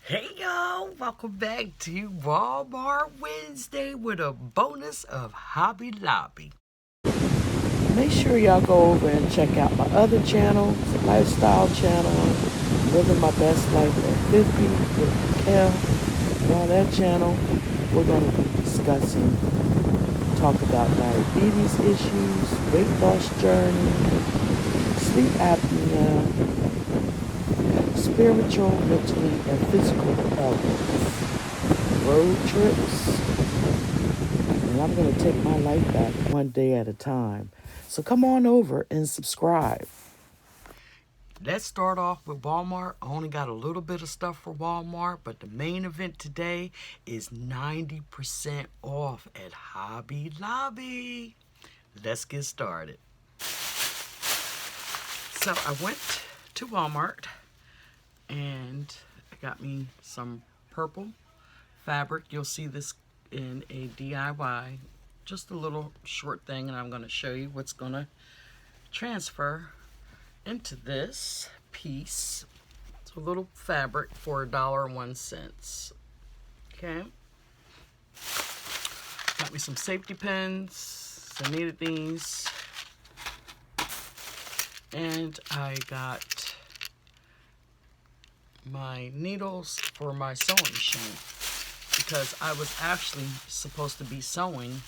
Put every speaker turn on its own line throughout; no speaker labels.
Hey y'all, welcome back to Walmart Wednesday with a bonus of Hobby Lobby.
Make sure y'all go over and check out my other channel, it's a lifestyle channel, Living My Best Life at 50 with Raquel. And on that channel, we're going to be discussing, talk about diabetes issues, weight loss journey, sleep apnea, spiritual, mentally, and physical health, road trips, and I'm going to take my life back one day at a time. So come on over and subscribe.
Let's start off with Walmart. I only got a little bit of stuff for Walmart, but the main event today is 90% off at Hobby Lobby. Let's get started. So I went to Walmart and I got me some purple fabric. You'll see this in a DIY, just a little short thing, and I'm going to show you what's going to transfer into this piece. It's a little fabric for $1.01. Okay. Got me some safety pins. I needed these. And I got my needles for my sewing machine because I was actually supposed to be sewing,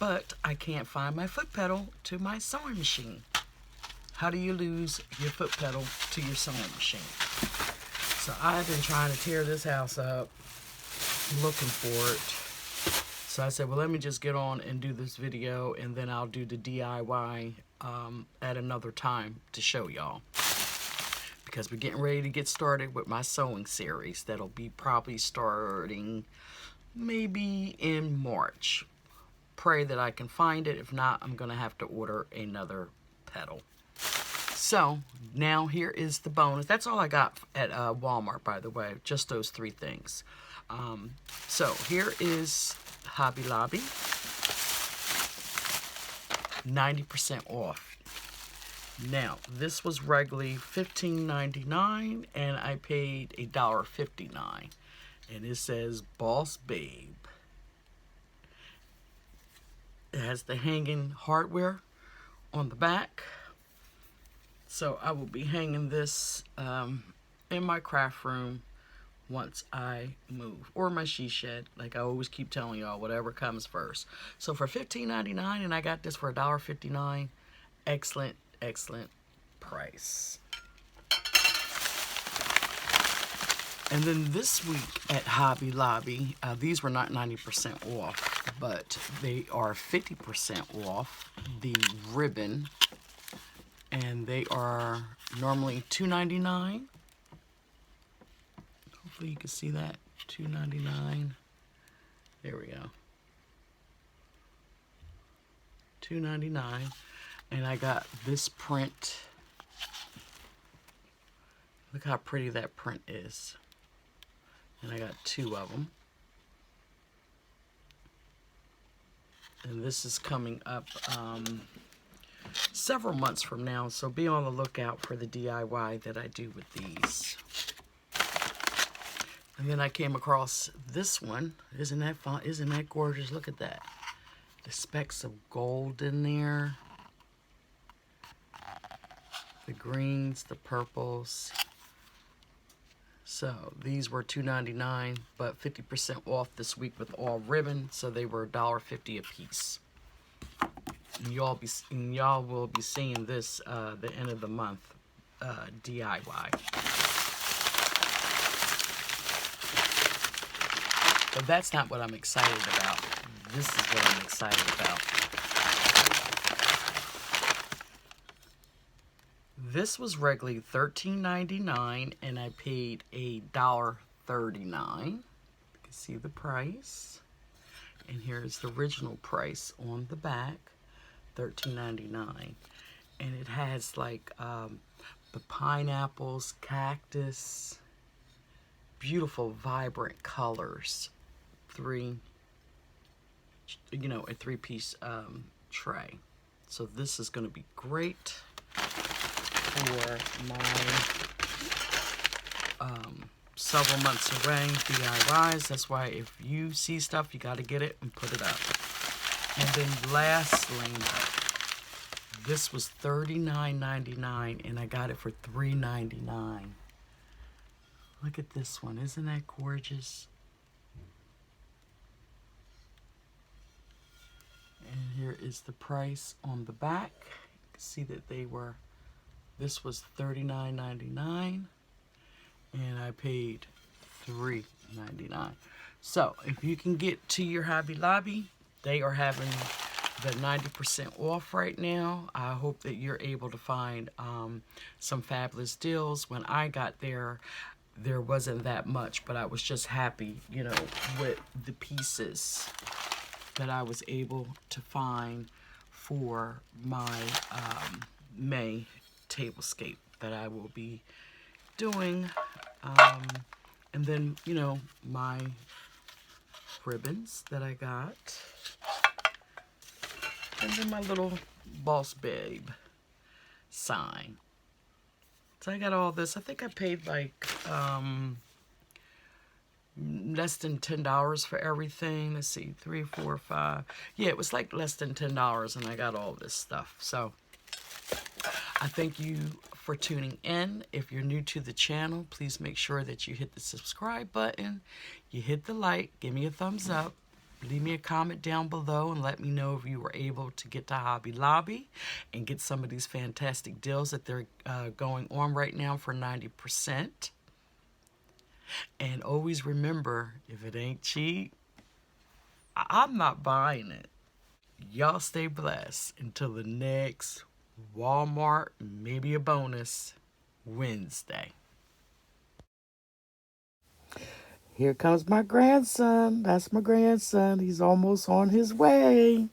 but I can't find my foot pedal to my sewing machine. How do you lose your foot pedal to your sewing machine? So I've been trying to tear this house up, looking for it. So I said, well, let me just get on and do this video, and then I'll do the DIY at another time to show y'all. Because we're getting ready to get started with my sewing series. That'll be probably starting maybe in March. Pray that I can find it. If not, I'm going to have to order another pedal. So now here is the bonus. That's all I got at Walmart, by the way. Just those three things. So here is Hobby Lobby. 90% off. Now, this was regularly $15.99 and I paid $1.59. And it says Boss Babe. It has the hanging hardware on the back. So I will be hanging this in my craft room once I move, or my she shed, like I always keep telling y'all, whatever comes first. So for $15.99, and I got this for $1.59, excellent price. And then this week at Hobby Lobby, these were not 90% off, but they are 50% off the ribbon, and they are normally $2.99. Hopefully you can see that. $2.99. There we go. $2.99. And I got this print. Look how pretty that print is. And I got two of them. And this is coming up several months from now, so be on the lookout for the DIY that I do with these. And then I came across this one. Isn't that fun? Isn't that gorgeous? Look at that. The specks of gold in there. The greens, the purples. So these were $2.99, but 50% off this week with all ribbon, so they were $1.50 a piece. And y'all will be seeing this the end of the month DIY. But that's not what I'm excited about. This is what I'm excited about. This was regularly $13.99 and I paid $1.39. You can see the price. And here's the original price on the back, $13.99. And it has like the pineapples, cactus, beautiful vibrant colors. A three-piece tray. So this is going to be great for my several months away, DIYs. That's why if you see stuff, you got to get it and put it up. And then lastly, this was $39.99 and I got it for $3.99. Look at this one. Isn't that gorgeous? And here is the price on the back. You can see that this was $39.99 and I paid $3.99. So if you can get to your Hobby Lobby, they are having the 90% off right now. I hope that you're able to find some fabulous deals. When I got there wasn't that much, but I was just happy, you know, with the pieces that I was able to find for my May tablescape that I will be doing. And then, you know, my ribbons that I got. And then my little Boss Babe sign. So I got all this. I think I paid like less than $10 for everything. Let's see, 3, 4, 5. Yeah, it was like less than $10 and I got all this stuff. So I thank you for tuning in. If you're new to the channel, please make sure that you hit the subscribe button. You hit the like, give me a thumbs up. Leave me a comment down below and let me know if you were able to get to Hobby Lobby and get some of these fantastic deals that they're going on right now for 90%. And always remember, if it ain't cheap, I'm not buying it. Y'all stay blessed until the next Walmart, maybe a bonus, Wednesday.
Here comes my grandson. That's my grandson. He's almost on his way.